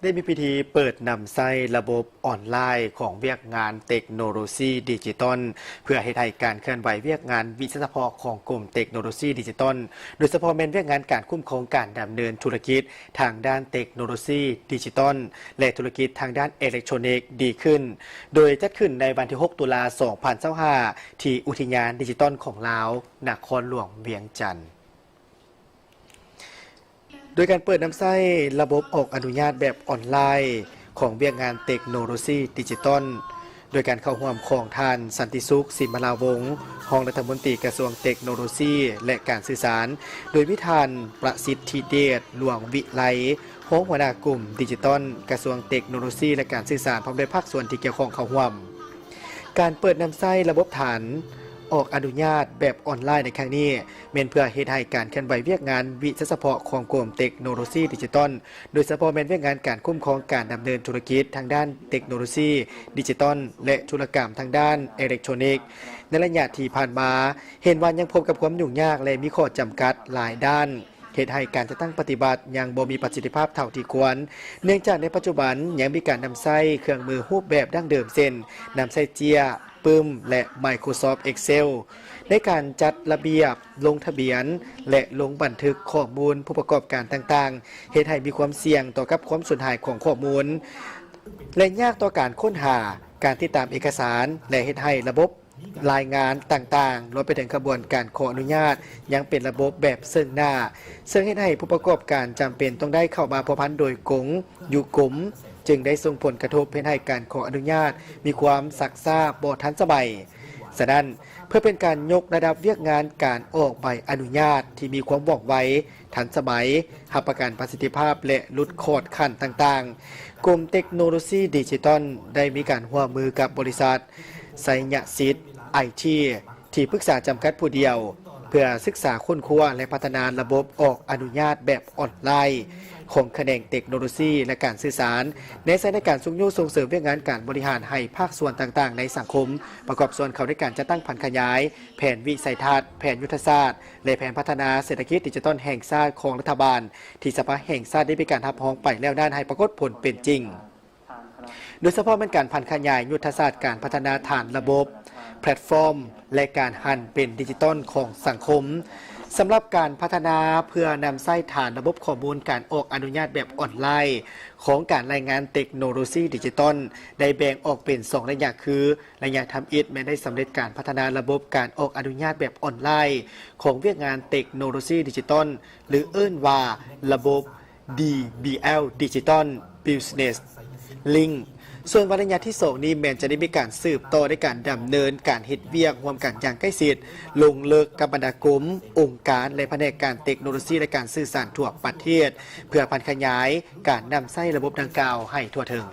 ได้มีพิธีเปิดนำไส้ระบบออนไลน์ของเวียกงานเทคโนโลยีดิจิตอลเพื่อให้ไทยการเคลื่อนไหวเวียกงานวิศวกรของกลุ่มเทคโนโลยีดิจิตอลโดยเฉพาะเป็นเวียกงานการคุ้มครองการดำเนินธุรกิจทางด้านเทคโนโลยีดิจิตอลและธุรกิจทางด้านอิเล็กทรอนิกส์ดีขึ้นโดยจัดขึ้นในวันที่ 6 ตุลาคม 2025 ที่อุทยานดิจิตอลของลาวนครหลวงเวียงจันทร์โดยการเปิดน้ำไส้ระบบออกอนุญาตแบบออนไลน์ของเวียกงานเทคโนโลยีดิจิตอลโดยการเข้าร่วมของท่านสันติสุขสิมลาวงศ์รองรัฐมนตรีกระทรวงเทคโนโลยีและการสื่อสารโดยวิธานประสิทธิเดชหลวงวิไลรองหัวหน้ากลุ่มดิจิตอลกระทรวงเทคโนโลยีและการสื่อสารพร้อมด้วยภาคส่วนที่เกี่ยวข้องเข้าร่วมการเปิดน้ำไส้ระบบฐานออกอนุญาตแบบออนไลน์ในครั้งนี้เม่นเพื่อเฮ็ดให้การเคลื่อนไหวเวียกงานวิศวเฉพาะของกลุ่มเทคโนโลยีดิจิตอลโดยเฉพาะแม่นเวียกงานการคุ้มครองการดำเนินธุรกิจทางด้านเทคโนโลยีดิจิตอลและธุรกรรมทางด้านอิเล็กทรอนิกส์ในระยะที่ผ่านมาเห็นว่ายังพบกับความยุ่งยากและมีข้อจำกัดหลายด้านเหตุให้การจะตั้งปฏิบัติยังบ่มีประสิทธิภาพเท่าที่ควรเนื่องจากในปัจจุบันยังมีการนำใช้เครื่องมือรูปแบบดั้งเดิมเช่นนำใช้เจียปึ้มและ Microsoft Excel ในการจัดระเบียบลงทะเบียนและลงบันทึกข้อมูลผู้ประกอบการต่างๆเหตุให้มีความเสี่ยงต่อกับความสูญหายของข้อมูลและยากต่อการค้นหาการติดตามเอกสารและเหตุให้ระบบรายงานต่างๆรวมไปถึงกระบวนการขออนุญาตยังเป็นระบบแบบซึ่งหน้าซึ่งให้ผู้ประกอบการจำเป็นต้องได้เข้ามาพัวพันโดยกงอยู่กลุ่มจึงได้ส่งผลกระทบให้การขออนุญาตมีความซักซ่าบ่ทันสมัยฉะนั้นเพื่อเป็นการยกระดับเวียกงานการออกใบอนุญาตที่มีความว่องไวทันสมัยหับประกันประสิทธิภาพและลดโคดขั้นต่างๆกลุ่มเทคโนโลยีดิจิตอลได้มีการร่วมมือกับบริษัทไซยะซิดไอทีที่ปรึกษาจำกัดผู้เดียวเพื่อศึกษาค้นคว้าและพัฒนาระบบออกอนุญาตแบบออนไลน์ของแขนงเทคโนโลยีและการสื่อสารในสถานการณ์ส่งเสริมเรื่องงานการบริหารให้ภาคส่วนต่างๆในสังคมประกอบส่วนเขาในการจัดตั้งพันขยายแผนวิสัยทัศน์แผนยุทธศาสตร์และแผนพัฒนาเศรษฐกิจดิจิทัลแห่งชาติของรัฐบาลที่สภาแห่งชาติได้มีการรับรองไปแล้วด้านให้ปรากฏผลเป็นจริงโดยเฉพาะเป็นการพันขยายยุทธศาสตร์การพัฒนาฐานระบบแพลตฟอร์มและการหันเป็นดิจิตอลของสังคมสำหรับการพัฒนาเพื่อนำไส้ฐานระบบข้อมูลการออกอนุญาตแบบออนไลน์ของการรายงานเทคโนโลยีดิจิตอลได้แบ่งออกเป็น2ระยะคือระยะทำอิฐแม้ได้สำเร็จการพัฒนาระบบการออกอนุญาตแบบออนไลน์ของเวียกงานเทคโนโลยีดิจิตอลหรือเอิ้นว่าระบบ DBL Digital Business Linkส่วนวาระยะที่2นี้แม้จะได้มีการสืบต่อในการดำเนินการเฮ็ดเวียกร่วมกันอย่างใกล้ชิดลงเลิกกับบรรดากลุ่มองค์การและแผนกการเทคโนโลยีและการสื่อสารทั่วประเทศเพื่อพันขยายการนำใช้ระบบดังกล่าวให้ทั่วถึง